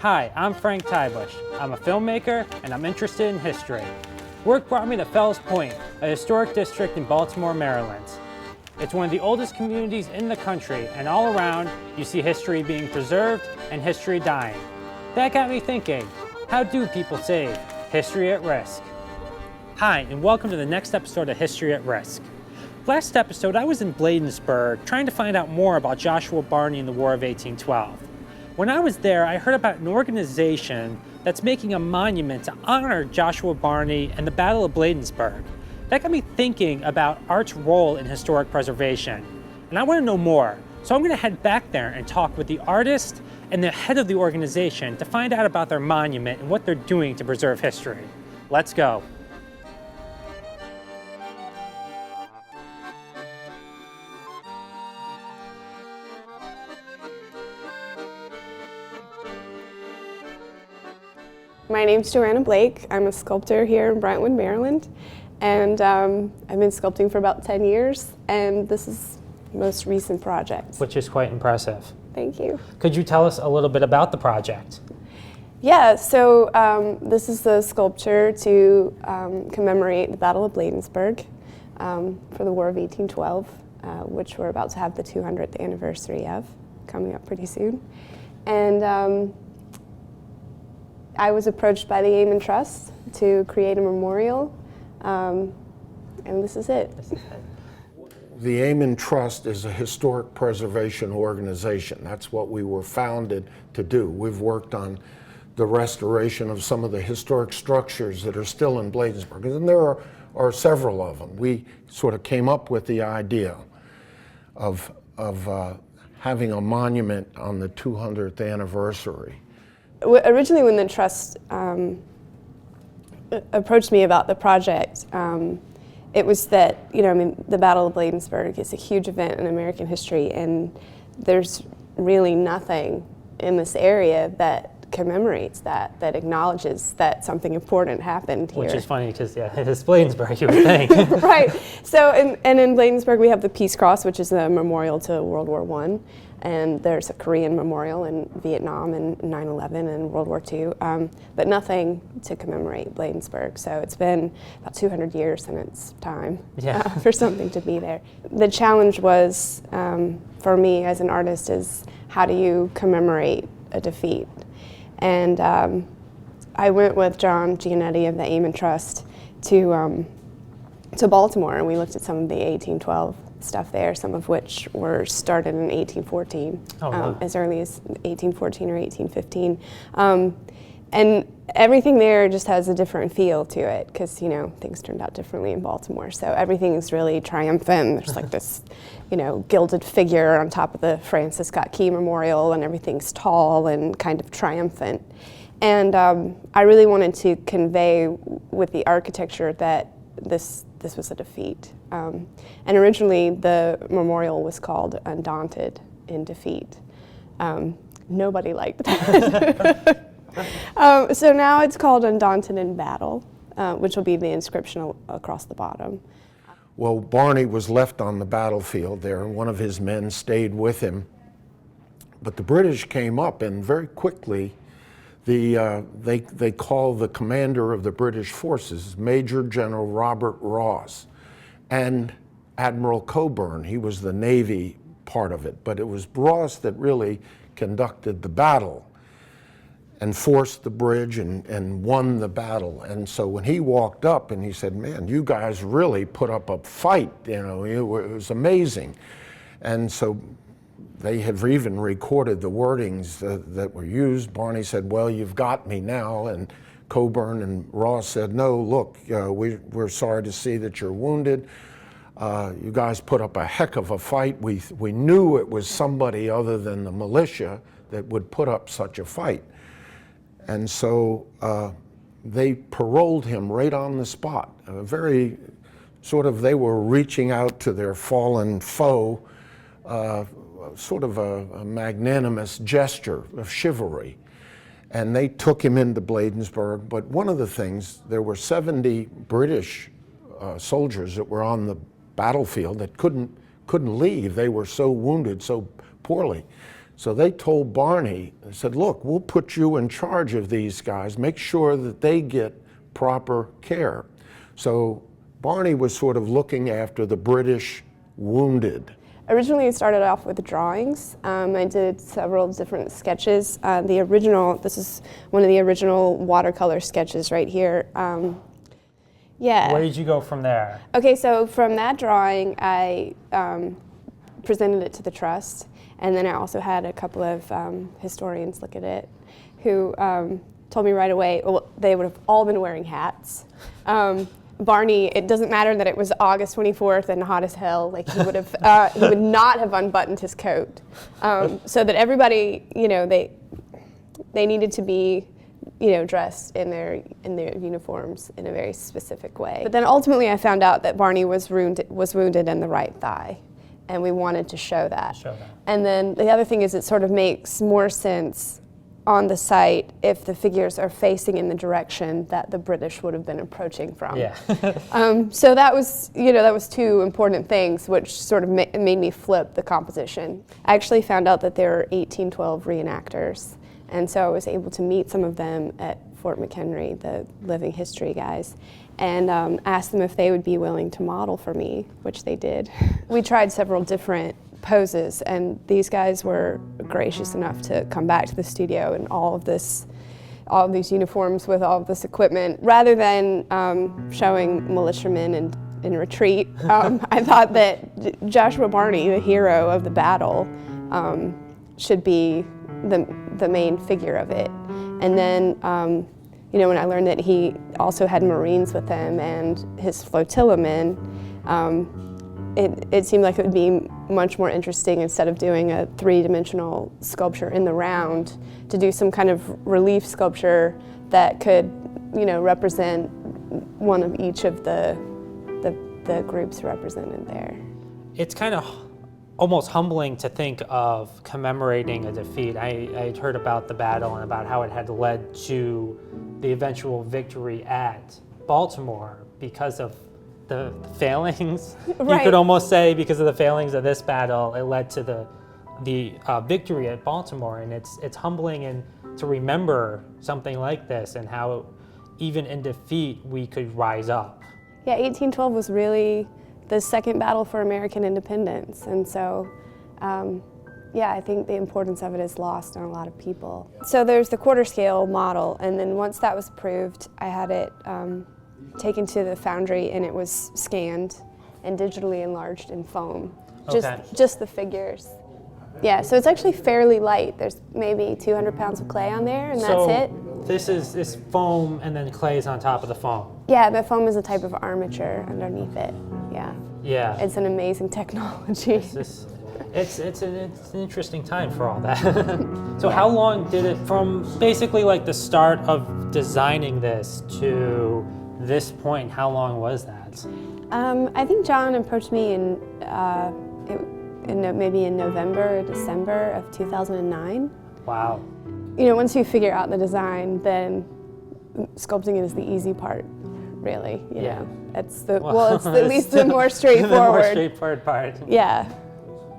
Hi, I'm Frank Tybush. I'm a filmmaker and I'm interested in history. Work brought me to Fells Point, a historic district in Baltimore, Maryland. It's one of the oldest communities in the country, and all around you see history being preserved and history dying. That got me thinking, how do people save history at risk? Hi, and welcome to the next episode of History at Risk. Last episode, I was in Bladensburg trying to find out more about Joshua Barney and the War of 1812. When I was there, I heard about an organization that's making a monument to honor Joshua Barney and the Battle of Bladensburg. That got me thinking about art's role in historic preservation. And I want to know more, so I'm going to head back there and talk with the artist and the head of the organization to find out about their monument and what they're doing to preserve history. Let's go. My name's Joanna Blake. I'm a sculptor here in Brentwood, Maryland, and I've been sculpting for about 10 years, and this is the most recent project. Which is quite impressive. Thank you. Could you tell us a little bit about the project? Yeah, so this is the sculpture to commemorate the Battle of Bladensburg for the War of 1812, which we're about to have the 200th anniversary of, coming up pretty soon. And I was approached by the Aman Trust to create a memorial, and this is it. The Aman Trust is a historic preservation organization. That's what we were founded to do. We've worked on the restoration of some of the historic structures that are still in Bladensburg, and there are several of them. We sort of came up with the idea of having a monument on the 200th anniversary. Originally, when the Trust approached me about the project, it was that, the Battle of Bladensburg is a huge event in American history, and there's really nothing in this area that commemorates that acknowledges that something important happened here. Which is funny because, it's Bladensburg, you would think. Right. So, and in Bladensburg, we have the Peace Cross, which is a memorial to World War I. And there's a Korean memorial in Vietnam and 9/11 and World War II, but nothing to commemorate Bladensburg. So it's been about 200 years, and it's time for something to be there. The challenge was, for me as an artist, is how do you commemorate a defeat? And I went with John Giannetti of the Aman Trust to Baltimore, and we looked at some of the 1812 stuff there, some of which were started in 1814, as early as 1814 or 1815. And everything there just has a different feel to it because, things turned out differently in Baltimore. So everything is really triumphant. There's like this, gilded figure on top of the Francis Scott Key Memorial, and everything's tall and kind of triumphant. And I really wanted to convey with the architecture that this was a defeat. And originally the memorial was called Undaunted in Defeat. Nobody liked that. So now it's called Undaunted in Battle, which will be the inscription across the bottom. Well, Barney was left on the battlefield there, and one of his men stayed with him. But the British came up, and very quickly they call the commander of the British forces, Major General Robert Ross, and Admiral Cockburn. He was the Navy part of it, but it was Ross that really conducted the battle and forced the bridge and won the battle. And so when he walked up and he said, "Man, you guys really put up a fight, it was amazing." And so they have even recorded the wordings that were used. Barney said, "Well, you've got me now." And Cockburn and Ross said, "No, look, we're sorry to see that you're wounded. You guys put up a heck of a fight. We knew it was somebody other than the militia that would put up such a fight." And so they paroled him right on the spot. Very sort of, they were reaching out to their fallen foe, sort of a magnanimous gesture of chivalry. And they took him into Bladensburg. But one of the things, there were 70 British soldiers that were on the battlefield that couldn't leave. They were so wounded so poorly. So they told Barney, they said, look, we'll put you in charge of these guys, make sure that they get proper care. So Barney was sort of looking after the British wounded. Originally, it started off with drawings. I did several different sketches. This is one of the original watercolor sketches right here. Yeah. Where did you go from there? Okay, so from that drawing, I presented it to the Trust, and then I also had a couple of historians look at it who told me right away, well, they would have all been wearing hats. Barney, it doesn't matter that it was August 24th and hot as hell, like he would have, he would not have unbuttoned his coat. So that everybody, they needed to be, dressed in their uniforms in a very specific way. But then ultimately I found out that Barney was wounded in the right thigh, and we wanted to show that. And then the other thing is it sort of makes more sense on the site if the figures are facing in the direction that the British would have been approaching from. Yeah. So that was, that was two important things which sort of made me flip the composition. I actually found out that there were 1812 reenactors, and so I was able to meet some of them at Fort McHenry, the living history guys, and asked them if they would be willing to model for me, which they did. We tried several different poses, and these guys were gracious enough to come back to the studio in all of these uniforms with all of this equipment. Rather than showing militiamen in retreat, I thought that Joshua Barney, the hero of the battle, should be the main figure of it. And then, when I learned that he also had Marines with him and his flotilla men, it seemed like it would be much more interesting, instead of doing a three-dimensional sculpture in the round, to do some kind of relief sculpture that could, represent one of each of the groups represented there. It's kind of almost humbling to think of commemorating a defeat. I'd heard about the battle and about how it had led to the eventual victory at Baltimore because of the failings. Right. You could almost say because of the failings of this battle, it led to the victory at Baltimore, and it's humbling and to remember something like this and how even in defeat we could rise up. Yeah, 1812 was really the second battle for American independence, and so I think the importance of it is lost on a lot of people. So there's the quarter scale model, and then once that was approved, I had it taken to the foundry, and it was scanned and digitally enlarged in foam. Just the figures. Yeah, so it's actually fairly light. There's maybe 200 pounds of clay on there, and that's it. This is foam, and then clay is on top of the foam. Yeah, the foam is a type of armature underneath it. Yeah. Yeah. It's an amazing technology. It's an interesting time for all that. So how long did it, from basically like the start of designing this to this point, how long was that? I think John approached me maybe in November or December of 2009. Wow. Once you figure out the design, then sculpting is the easy part, really. You know. It's at least the more straightforward. The more straightforward part. Yeah.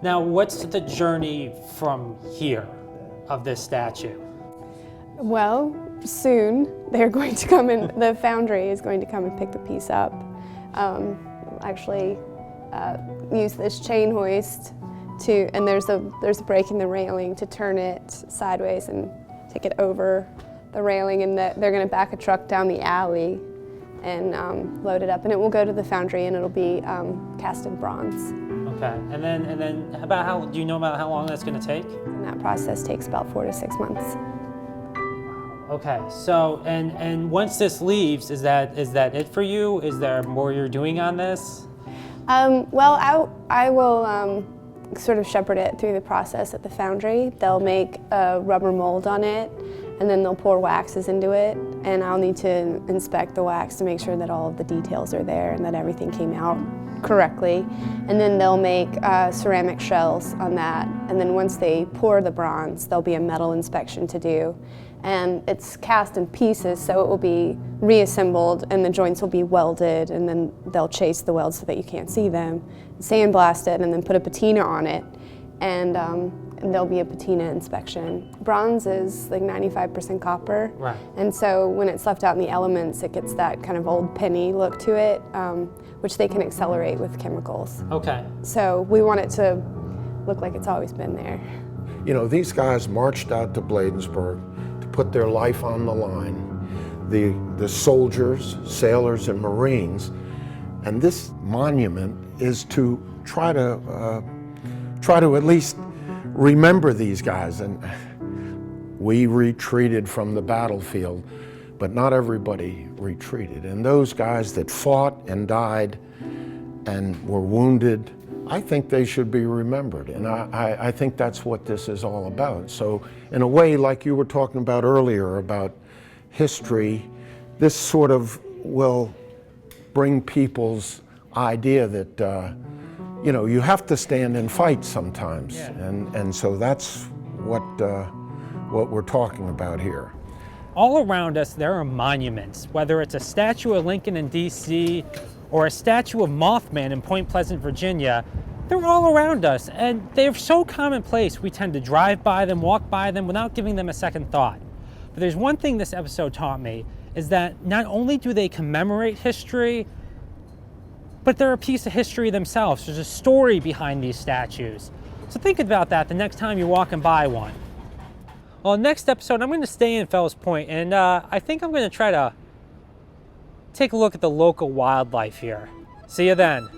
Now, what's the journey from here of this statue? Well, soon they're going to come in. The foundry is going to come and pick the piece up. Use this chain hoist and there's a break in the railing to turn it sideways and take it over the railing, and they're going to back a truck down the alley and load it up, and it will go to the foundry, and it'll be cast in bronze. Okay, and then do you know about how long that's going to take? And that process takes about 4 to 6 months. Okay, so and once this leaves, is that it for you? Is there more you're doing on this? Well, I will sort of shepherd it through the process at the foundry. They'll make a rubber mold on it, and then they'll pour waxes into it, and I'll need to inspect the wax to make sure that all of the details are there and that everything came out correctly. And then they'll make ceramic shells on that, and then once they pour the bronze, there'll be a metal inspection to do. And it's cast in pieces, so it will be reassembled, and the joints will be welded, and then they'll chase the welds so that you can't see them, sandblast it, and then put a patina on it. And there'll be a patina inspection. Bronze is like 95% copper. Right. And so when it's left out in the elements, it gets that kind of old penny look to it, which they can accelerate with chemicals. Okay. So we want it to look like it's always been there. You know, these guys marched out to Bladensburg to put their life on the line. The soldiers, sailors, and Marines. And this monument is to try to at least remember these guys. And we retreated from the battlefield, but not everybody retreated. And those guys that fought and died and were wounded, I think they should be remembered. And I think that's what this is all about. So in a way, like you were talking about earlier about history, this sort of will bring people's idea that you know, you have to stand and fight sometimes. Yeah. And so that's what we're talking about here. All around us, there are monuments, whether it's a statue of Lincoln in DC or a statue of Mothman in Point Pleasant, Virginia. They're all around us, and they're so commonplace we tend to drive by them, walk by them without giving them a second thought. But there's one thing this episode taught me, is that not only do they commemorate history, but they're a piece of history themselves. There's a story behind these statues. So think about that the next time you're walking by one. Well, next episode, I'm going to stay in Fells Point, and I think I'm going to try to take a look at the local wildlife here. See you then.